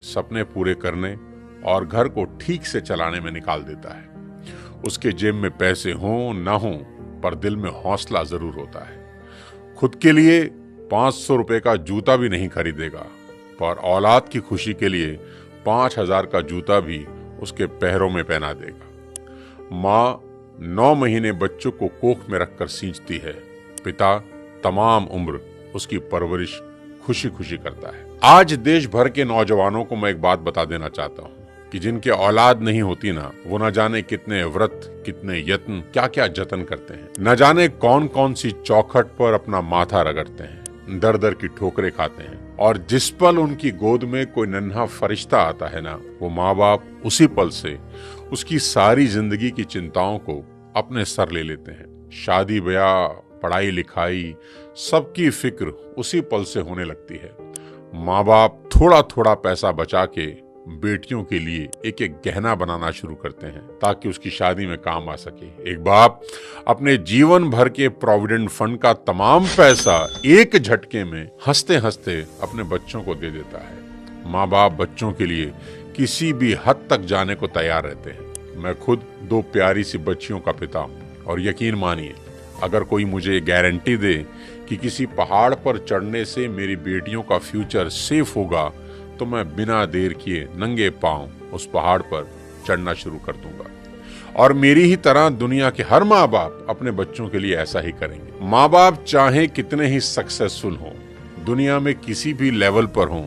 सपने पूरे करने और घर को ठीक से चलाने में निकाल देता है। उसके जेब में पैसे हों ना हों, पर दिल में हौसला जरूर होता है। खुद के लिए 500 रुपए का जूता भी नहीं खरीदेगा, पर औलाद की खुशी के लिए 5000 का जूता भी उसके पैरों में पहना देगा। माँ 9 महीने बच्चों को कोख में रखकर सींचती है, पिता तमाम उम्र उसकी परवरिश खुशी खुशी करता है। आज देश भर के नौजवानों को मैं एक बात बता देना चाहता हूँ कि जिनके औलाद नहीं होती ना, वो न जाने कितने व्रत, कितने यत्न, क्या क्या जतन करते हैं। न जाने कौन कौन सी चौखट पर अपना माथा रगड़ते हैं, दर दर की ठोकरें खाते हैं, और जिस पल उनकी गोद में कोई नन्हा फरिश्ता आता है ना, वो माँ बाप उसी पल से उसकी सारी जिंदगी की चिंताओं को अपने सर ले लेते हैं। शादी ब्याह, पढ़ाई लिखाई, सबकी फिक्र उसी पल से होने लगती है। माँ बाप थोड़ा थोड़ा पैसा बचा के बेटियों के लिए एक एक गहना बनाना शुरू करते हैं ताकि उसकी शादी में काम आ सके। एक बाप अपने जीवन भर के प्रोविडेंट फंड का तमाम पैसा एक झटके में हंसते हंसते अपने बच्चों को दे देता है। माँ बाप बच्चों के लिए किसी भी हद तक जाने को तैयार रहते हैं। मैं खुद 2 प्यारी सी बच्चियों का पिता हूँ, और यकीन मानिए, अगर कोई मुझे गारंटी दे कि किसी पहाड़ पर चढ़ने से मेरी बेटियों का फ्यूचर सेफ होगा, तो मैं बिना देर किए नंगे पांव उस पहाड़ पर चढ़ना शुरू कर दूंगा। और मेरी ही तरह दुनिया के हर माँ बाप अपने बच्चों के लिए ऐसा ही करेंगे। माँ बाप चाहे कितने ही सक्सेसफुल हों, दुनिया में किसी भी लेवल पर हों,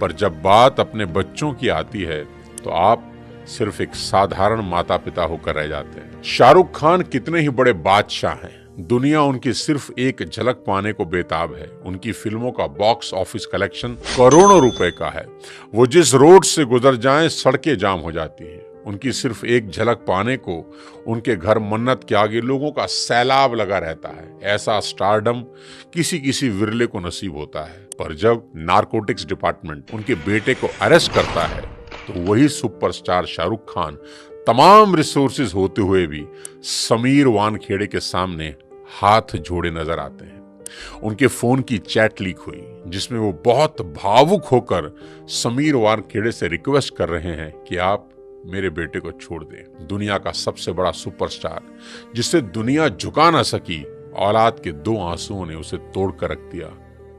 पर जब बात अपने बच्चों की आती है तो आप सिर्फ एक साधारण माता पिता होकर रह जाते हैं। शाहरुख खान कितने ही बड़े बादशाह हैं, दुनिया उनकी सिर्फ एक झलक पाने को बेताब है। उनकी फिल्मों का बॉक्स ऑफिस कलेक्शन करोड़ों रुपए का है। वो जिस रोड से गुजर जाएं, सड़कें जाम हो जाती हैं। उनकी सिर्फ एक झलक पाने को उनके घर मन्नत के आगे लोगों का सैलाब लगा रहता है। ऐसा स्टारडम किसी किसी विरले को नसीब होता है, पर जब नारकोटिक्स डिपार्टमेंट उनके बेटे को अरेस्ट करता है तो वही सुपरस्टार शाहरुख खान तमाम रिसोर्सेज होते हुए भी समीर वानखेड़े के सामने हाथ जोड़े नजर आते हैं। उनके फोन की चैट लीक हुई जिसमें वो बहुत भावुक होकर समीर वानखेड़े से रिक्वेस्ट कर रहे हैं कि आप मेरे बेटे को छोड़ दें। दुनिया का सबसे बड़ा सुपरस्टार, जिसे दुनिया झुका ना सकी, औलाद के 2 आंसुओं ने उसे तोड़ कर रख दिया।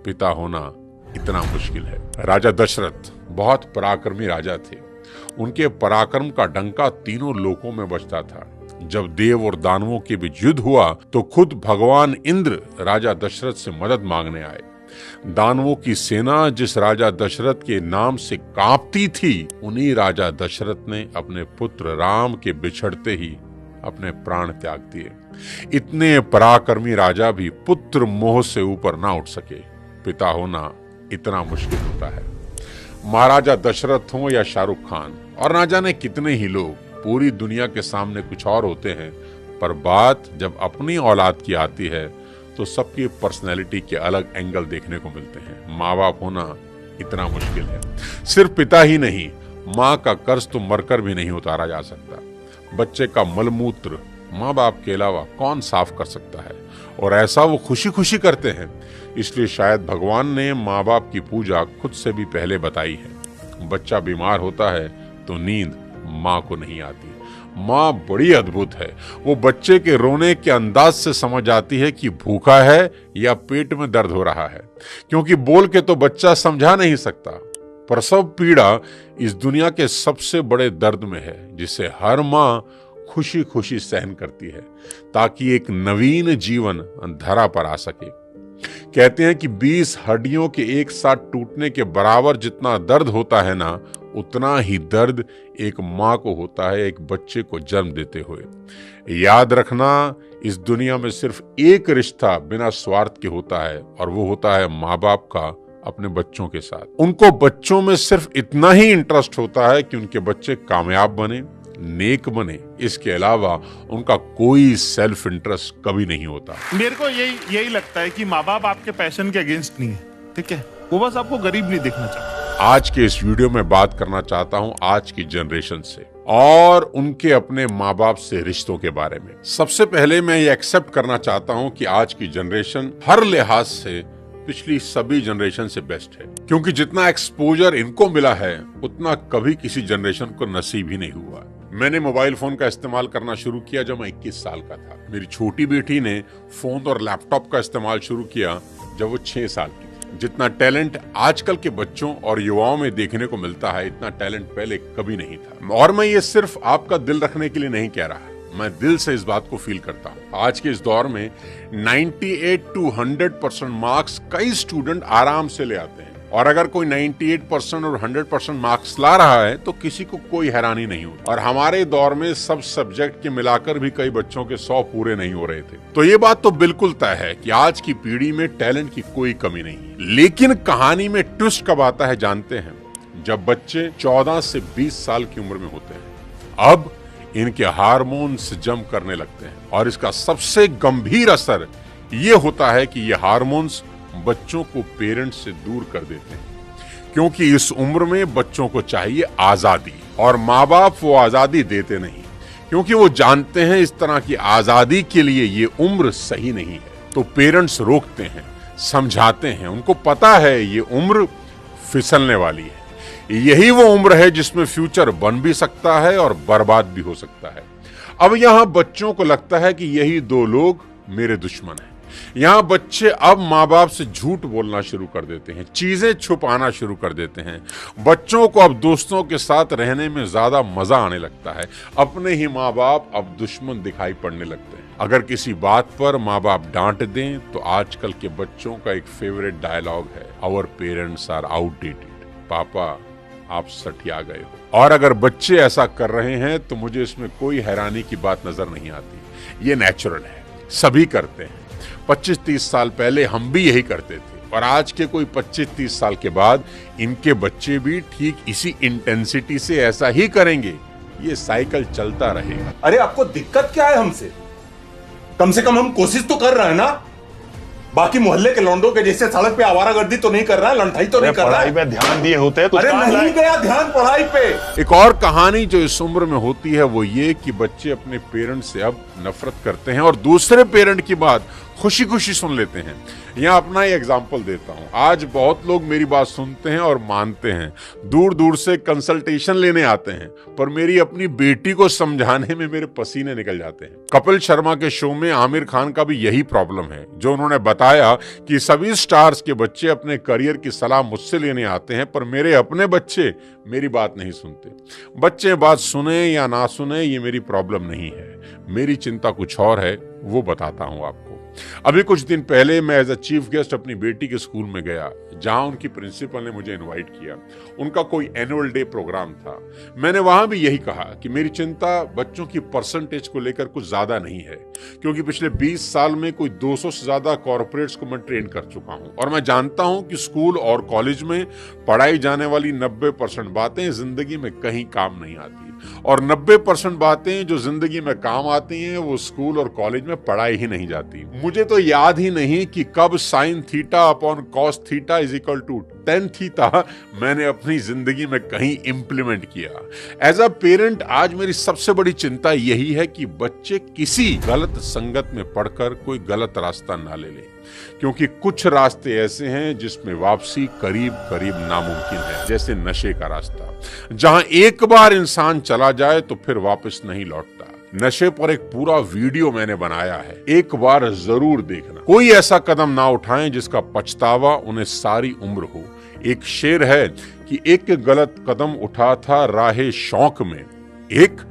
पिता होना इतना मुश्किल है। राजा दशरथ बहुत पराक्रमी राजा थे। उनके पराक्रम का डंका तीनों लोकों में बजता था। जब देव और दानवों के बीच युद्ध हुआ तो खुद भगवान इंद्र राजा दशरथ से मदद मांगने आए। दानवों की सेना जिस राजा दशरथ के नाम से कांपती थी, उन्हीं राजा दशरथ ने अपने पुत्र राम के बिछड़ते ही अपने प्राण त्याग दिए। इतने पराक्रमी राजा भी पुत्र मोह से ऊपर ना उठ सके। पिता होना इतना मुश्किल होता है। महाराजा दशरथ हो या शाहरुख खान और ना जाने कितने ही लोग, पूरी दुनिया के सामने कुछ और होते हैं, पर बात जब अपनी औलाद की आती है तो सबकी पर्सनैलिटी के अलग एंगल देखने को मिलते हैं। माँ बाप होना इतना मुश्किल है। सिर्फ पिता ही नहीं, माँ का कर्ज तो मरकर भी नहीं उतारा जा सकता। बच्चे का मलमूत्र माँ बाप के अलावा कौन साफ कर सकता है, और ऐसा वो खुशी खुशी करते हैं। इसलिए शायद भगवान ने माँ बाप की पूजा खुद से भी पहले बताई है। बच्चा बीमार होता है तो नींद माँ को नहीं आती। माँ बड़ी अद्भुत है। वो बच्चे के रोने के अंदाज से समझ आती है कि भूखा है या पेट में दर्द हो रहा है, क्योंकि बोल के तो बच्चा समझा नहीं सकता। प्रसव पीड़ा इस दुनिया के सबसे बड़े दर्द में है, जिसे हर माँ खुशी खुशी सहन करती है ताकि एक नवीन जीवन धरा पर आ सके। कहते हैं कि 20 हड्डियों के एक साथ टूटने के बराबर जितना दर्द होता है ना, उतना ही दर्द एक माँ को होता है एक बच्चे को जन्म देते हुए। याद रखना, इस दुनिया में सिर्फ एक रिश्ता बिना स्वार्थ के होता है, और वो होता है माँ बाप का अपने बच्चों के साथ। उनको बच्चों में सिर्फ इतना ही इंटरेस्ट होता है कि उनके बच्चे कामयाब बने, नेक बने। इसके अलावा उनका कोई सेल्फ इंटरेस्ट कभी नहीं होता। मेरे को यही लगता है कि माँ बाप आपके पैशन के अगेंस्ट नहीं है, ठीक है? वो बस आपको गरीब नहीं देखना चाहते। आज के इस वीडियो में बात करना चाहता हूँ आज की जनरेशन से और उनके अपने माँ बाप से रिश्तों के बारे में। सबसे पहले मैं ये एक्सेप्ट करना चाहता हूँ कि आज की जनरेशन हर लिहाज से पिछली सभी जनरेशन से बेस्ट है, क्योंकि जितना एक्सपोजर इनको मिला है उतना कभी किसी जनरेशन को नसीब ही नहीं हुआ। मैंने मोबाइल फोन का इस्तेमाल करना शुरू किया जब मैं 21 साल का था। मेरी छोटी बेटी ने फोन और लैपटॉप का इस्तेमाल शुरू किया जब वो 6 साल की थी। जितना टैलेंट आजकल के बच्चों और युवाओं में देखने को मिलता है, इतना टैलेंट पहले कभी नहीं था। और मैं ये सिर्फ आपका दिल रखने के लिए नहीं कह रहा, मैं दिल से इस बात को फील करता हूँ। आज के इस दौर में 98 to 100% मार्क्स कई स्टूडेंट आराम से ले आते हैं, और अगर कोई 98% और 100% मार्क्स ला रहा है तो किसी को कोई हैरानी नहीं होती। और हमारे दौर में सब सब्जेक्ट के मिलाकर भी कई बच्चों के 100 पूरे नहीं हो रहे थे। तो ये बात तो बिल्कुल तय है कि आज की पीढ़ी में टैलेंट की कोई कमी नहीं है। लेकिन कहानी में ट्विस्ट कब आता है जानते हैं? जब बच्चे 14 से 20 साल की उम्र में होते हैं। अब इनके हार्मोन्स जम करने लगते हैं, और इसका सबसे गंभीर असर ये होता है कि ये हार्मोन्स बच्चों को पेरेंट्स से दूर कर देते हैं, क्योंकि इस उम्र में बच्चों को चाहिए आजादी, और माँ बाप वो आजादी देते नहीं, क्योंकि वो जानते हैं इस तरह की आजादी के लिए ये उम्र सही नहीं है। तो पेरेंट्स रोकते हैं, समझाते हैं, उनको पता है ये उम्र फिसलने वाली है। यही वो उम्र है जिसमें फ्यूचर बन भी सकता है और बर्बाद भी हो सकता है। अब यहाँ बच्चों को लगता है कि यही दो लोग मेरे दुश्मन हैं। यहाँ बच्चे अब माँ बाप से झूठ बोलना शुरू कर देते हैं, चीजें छुपाना शुरू कर देते हैं। बच्चों को अब दोस्तों के साथ रहने में ज्यादा मजा आने लगता है। अपने ही माँ बाप अब दुश्मन दिखाई पड़ने लगते हैं। अगर किसी बात पर माँ बाप डांट दें तो आजकल के बच्चों का एक फेवरेट डायलॉग है, आवर पेरेंट्स आर आउटडेटेड। पापा आप सठिया गए हो। और अगर बच्चे ऐसा कर रहे हैं तो मुझे इसमें कोई हैरानी की बात नजर नहीं आती। ये नेचुरल है, सभी करते हैं। 25-30 साल पहले हम भी यही करते थे, और आज के कोई 25-30 साल के बाद इनके बच्चे भी ठीक इसी इंटेंसिटी से ऐसा ही करेंगे। ये साइकिल चलता रहेगा। अरे आपको दिक्कत क्या है हमसे? कम से कम हम कोशिश तो कर रहे हैं ना। बाकी मोहल्ले के लौंडों के जैसे सड़क पे आवारागर्दी तो नहीं कर रहा है, लंठाई तो नहीं कर रहा है। पढ़ाई पे ध्यान दिए होते तो अरे नहीं गया ध्यान पढ़ाई पे। एक और कहानी जो इस उम्र में होती है वो ये कि बच्चे अपने पेरेंट से अब नफरत करते हैं और दूसरे पेरेंट की बात खुशी खुशी सुन लेते हैं। यहाँ अपना ही एग्जाम्पल देता हूँ। आज बहुत लोग मेरी बात सुनते हैं और मानते हैं, दूर दूर से कंसल्टेशन लेने आते हैं, पर मेरी अपनी बेटी को समझाने में मेरे पसीने निकल जाते हैं। कपिल शर्मा के शो में आमिर खान का भी यही प्रॉब्लम है, जो उन्होंने बताया कि सभी स्टार्स के बच्चे अपने करियर की सलाह मुझसे लेने आते हैं, पर मेरे अपने बच्चे मेरी बात नहीं सुनते। बच्चे बात सुने या ना सुने ये मेरी प्रॉब्लम नहीं है, मेरी चिंता कुछ और है, वो बताता हूँ आपको। अभी कुछ दिन पहले मैं एज अ चीफ गेस्ट अपनी बेटी के स्कूल में गया, जहां उनकी प्रिंसिपल ने मुझे इनवाइट किया। उनका कोई एनुअल डे प्रोग्राम था। मैंने वहां भी यही कहा कि मेरी चिंता बच्चों की परसेंटेज को लेकर कुछ ज्यादा नहीं है, क्योंकि पिछले 20 साल में कोई 200 से ज्यादा कॉर्पोरेट्स को मैं ट्रेन कर चुका हूं, और मैं जानता हूं कि स्कूल और कॉलेज में पढ़ाई जाने वाली 90% बातें जिंदगी में कहीं काम नहीं आती, और 90% बातें जो जिंदगी में काम आती हैं वो स्कूल और कॉलेज में पढ़ाई ही नहीं जाती। मुझे तो याद ही नहीं कि कब sine theta upon cos theta is equal to ten theta मैंने अपनी जिंदगी में कहीं इंप्लीमेंट किया। एज अ पेरेंट आज मेरी सबसे बड़ी चिंता यही है कि बच्चे किसी गलत संगत में पढ़कर कोई गलत रास्ता ना ले लें, क्योंकि कुछ रास्ते ऐसे हैं जिसमें वापसी करीब करीब नामुमकिन है, जैसे नशे का रास्ता, जहां एक बार इंसान चला जाए तो फिर वापस नहीं लौटता। नशे पर एक पूरा वीडियो मैंने बनाया है, एक बार जरूर देखना। कोई ऐसा कदम ना उठाएं जिसका पछतावा उन्हें सारी उम्र हो। एक शेर है कि एक गलत कदम उठा था राहे शौक में, एक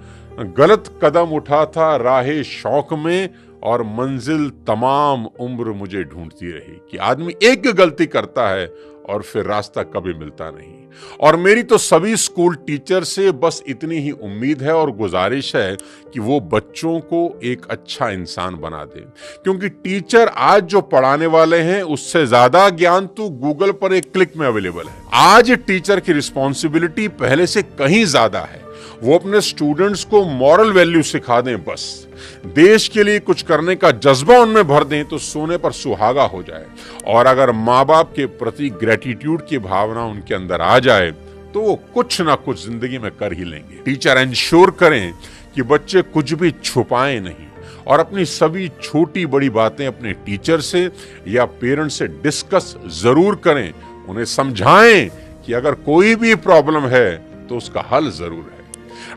गलत कदम उठा था राहे शौक में, और मंजिल तमाम उम्र मुझे ढूंढती रही। कि आदमी एक गलती करता है और फिर रास्ता कभी मिलता नहीं। और मेरी तो सभी स्कूल टीचर से बस इतनी ही उम्मीद है और गुजारिश है कि वो बच्चों को एक अच्छा इंसान बना दे, क्योंकि टीचर आज जो पढ़ाने वाले हैं उससे ज्यादा ज्ञान तो गूगल पर एक क्लिक में अवेलेबल है। आज टीचर की रिस्पॉन्सिबिलिटी पहले से कहीं ज्यादा है। वो अपने स्टूडेंट्स को मॉरल वैल्यू सिखा दें, बस देश के लिए कुछ करने का जज्बा उनमें भर दें तो सोने पर सुहागा हो जाए। और अगर माँ बाप के प्रति ग्रेटिट्यूड की भावना उनके अंदर आ जाए तो वो कुछ ना कुछ जिंदगी में कर ही लेंगे। टीचर इंश्योर करें कि बच्चे कुछ भी छुपाएं नहीं, और अपनी सभी छोटी बड़ी बातें अपने टीचर से या पेरेंट्स से डिस्कस जरूर करें। उन्हें समझाएं कि अगर कोई भी प्रॉब्लम है तो उसका हल जरूर है।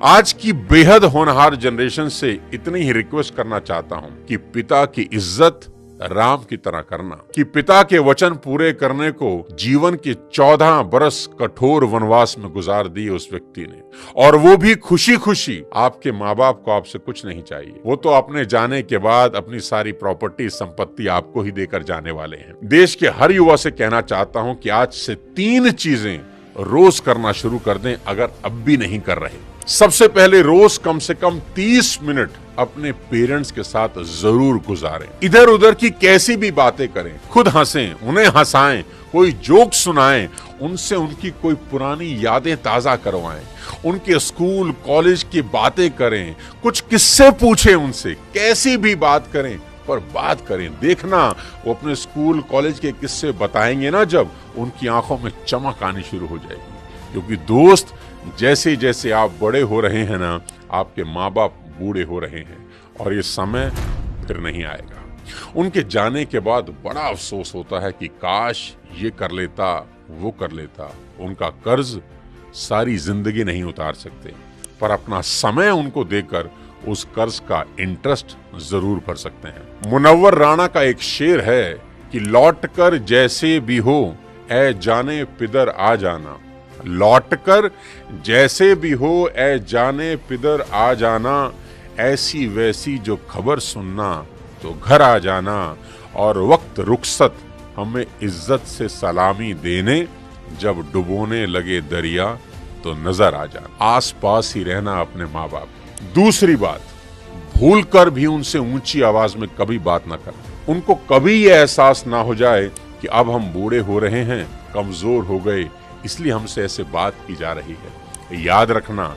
आज की बेहद होनहार जनरेशन से इतनी ही रिक्वेस्ट करना चाहता हूं कि पिता की इज्जत राम की तरह करना, कि पिता के वचन पूरे करने को जीवन के 14 बरस कठोर वनवास में गुजार दिए उस व्यक्ति ने, और वो भी खुशी खुशी। आपके माँ बाप को आपसे कुछ नहीं चाहिए, वो तो अपने जाने के बाद अपनी सारी प्रॉपर्टी संपत्ति आपको ही देकर जाने वाले हैं। देश के हर युवा से कहना चाहता हूं कि आज से 3 चीजें रोज करना शुरू कर दें अगर अब भी नहीं कर रहे। सबसे पहले रोज कम से कम 30 मिनट अपने पेरेंट्स के साथ जरूर गुजारें। इधर उधर की कैसी भी बातें करें, खुद हंसें, उन्हें हंसाएं, कोई जोक सुनाएं, उनसे उनकी कोई पुरानी यादें ताजा करवाएं, उनके स्कूल कॉलेज की बातें करें, कुछ किस्से पूछें उनसे, कैसी भी बात करें पर बात करें। देखना वो अपने स्कूल कॉलेज के किस्से बताएंगे ना, जब उनकी आंखों में चमक आनी शुरू हो जाएगी। क्योंकि दोस्त, जैसे जैसे आप बड़े हो रहे हैं ना, आपके माँ बाप बूढ़े हो रहे हैं और ये समय फिर नहीं आएगा। उनके जाने के बाद बड़ा अफसोस होता है कि काश ये कर लेता, वो कर लेता। उनका कर्ज सारी जिंदगी नहीं उतार सकते, पर अपना समय उनको देकर उस कर्ज का इंटरेस्ट जरूर भर सकते हैं। मुनव्वर राणा का एक शेर है कि लौट कर जैसे भी हो ऐ जाने पिदर आ जाना, लौट कर जैसे भी हो ऐ जाने पिदर आ जाना, ऐसी वैसी जो खबर सुनना तो घर आ जाना, और वक्त रुखसत हमें इज्जत से सलामी देने, जब डुबोने लगे दरिया तो नजर आ जाना। आस पास ही रहना अपने माँ बाप। दूसरी बात, भूल कर भी उनसे ऊंची आवाज में कभी बात ना करना। उनको कभी ये एहसास ना हो जाए कि अब हम बूढ़े हो रहे हैं, कमजोर हो गए, इसलिए हमसे ऐसे बात की जा रही है। याद रखना,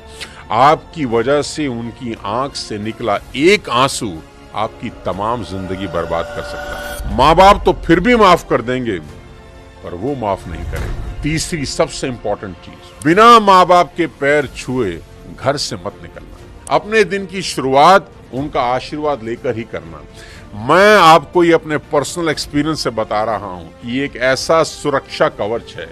आपकी वजह से उनकी आंख से निकला एक आंसू आपकी तमाम जिंदगी बर्बाद कर सकता है। माँ बाप तो फिर भी माफ कर देंगे, पर वो माफ नहीं करेंगे। तीसरी सबसे इंपॉर्टेंट चीज, बिना माँ बाप के पैर छुए घर से मत निकलना। अपने दिन की शुरुआत उनका आशीर्वाद लेकर ही करना। मैं आपको ये अपने पर्सनल एक्सपीरियंस से बता रहा हूं कि एक ऐसा सुरक्षा कवच है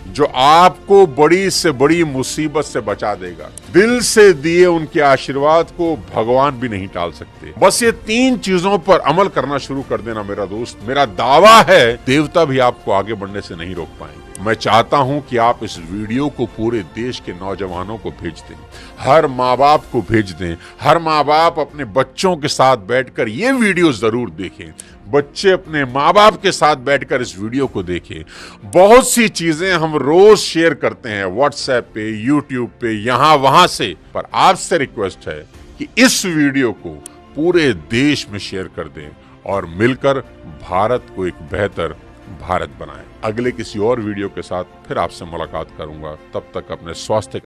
जो आपको बड़ी से बड़ी मुसीबत से बचा देगा। दिल से दिए उनके आशीर्वाद को भगवान भी नहीं टाल सकते। बस ये 3 चीजों पर अमल करना शुरू कर देना मेरा दोस्त। मेरा दावा है देवता भी आपको आगे बढ़ने से नहीं रोक पाएंगे। मैं चाहता हूं कि आप इस वीडियो को पूरे देश के नौजवानों को भेज दें, हर माँ बाप को भेज दें। हर माँ बाप अपने बच्चों के साथ बैठकर ये वीडियो जरूर देखें। बच्चे अपने माँ बाप के साथ बैठकर इस वीडियो को देखें। बहुत सी चीजें हम रोज शेयर करते हैं व्हाट्सएप पे, यूट्यूब पे, यहाँ वहां से, पर आपसे रिक्वेस्ट है कि इस वीडियो को पूरे देश में शेयर कर दें और मिलकर भारत को एक बेहतर भारत बनाएं। अगले किसी और वीडियो के साथ फिर आपसे मुलाकात करूंगा। तब तक अपने स्वास्थ्य